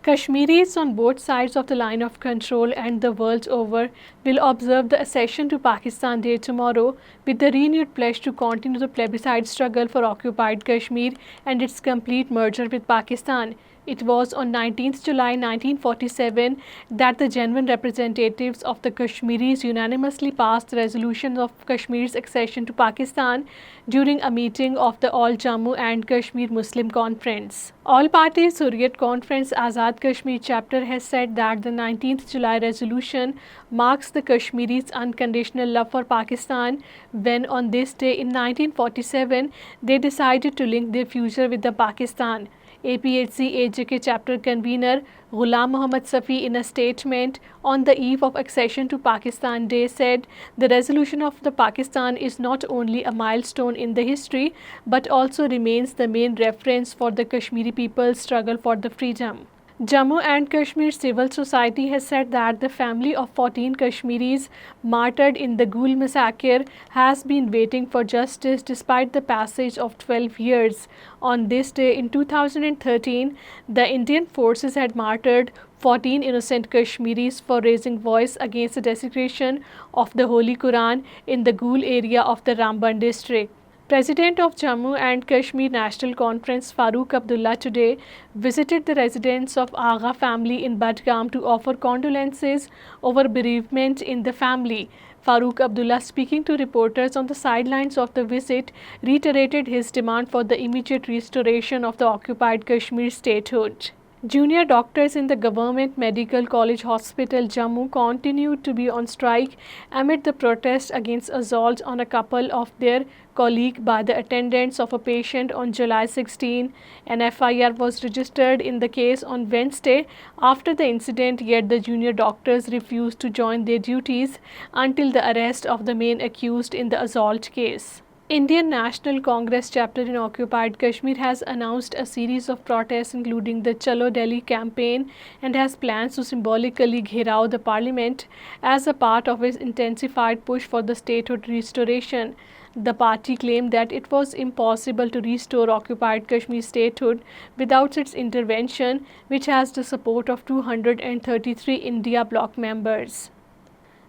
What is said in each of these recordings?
Kashmiris on both sides of the line of control and the world over will observe the accession to Pakistan Day tomorrow with the renewed pledge to continue the plebiscite struggle for occupied Kashmir and its complete merger with Pakistan. It was on 19th July 1947 that the genuine representatives of the Kashmiris unanimously passed the resolution of Kashmir's accession to Pakistan during a meeting of the All Jammu and Kashmir Muslim Conference. All Parties Hurriyat Conference Azad Kashmir chapter has said that the 19th July resolution marks the Kashmiris' unconditional love for Pakistan when on this day in 1947 they decided to link their future with the Pakistan. APHC AJK chapter convener Ghulam Muhammad Safi in a statement on the eve of accession to Pakistan Day said the resolution of the Pakistan is not only a milestone in the history but also remains the main reference for the Kashmiri people's struggle for the freedom. Jammu and Kashmir Civil Society has said that the family of 14 Kashmiris martyred in the Gul massacre has been waiting for justice despite the passage of 12 years. On this day in 2013, the Indian forces had martyred 14 innocent Kashmiris for raising voice against the desecration of the Holy Quran in the Gul area of the Ramban district. President of Jammu and Kashmir National Conference Farooq Abdullah today visited the residence of Agha family in Budgam to offer condolences over bereavement in the family. Farooq Abdullah, speaking to reporters on the sidelines of the visit, reiterated his demand for the immediate restoration of the occupied Kashmir statehood. Junior doctors in the Government Medical College Hospital Jammu continued to be on strike amid the protest against assault on a couple of their colleagues by the attendants of a patient on July 16. An FIR was registered in the case on Wednesday after the incident, yet the junior doctors refused to join their duties until the arrest of the main accused in the assault case. Indian National Congress chapter in occupied Kashmir has announced a series of protests including the Chalo Delhi campaign and has plans to symbolically gherao the parliament as a part of its intensified push for the statehood restoration. The party claimed that it was impossible to restore occupied Kashmir statehood without its intervention, which has the support of 233 India bloc members.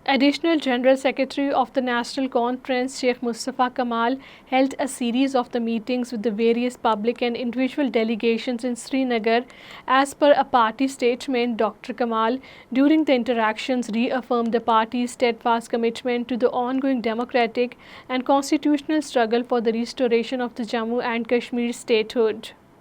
Additional General Secretary of the National Conference, Sheikh Mustafa Kamal, held a series of the meetings with the various public and individual delegations in Srinagar. As per a party statement, Dr. Kamal, during the interactions, reaffirmed the party's steadfast commitment to the ongoing democratic and constitutional struggle for the restoration of the Jammu and Kashmir statehood.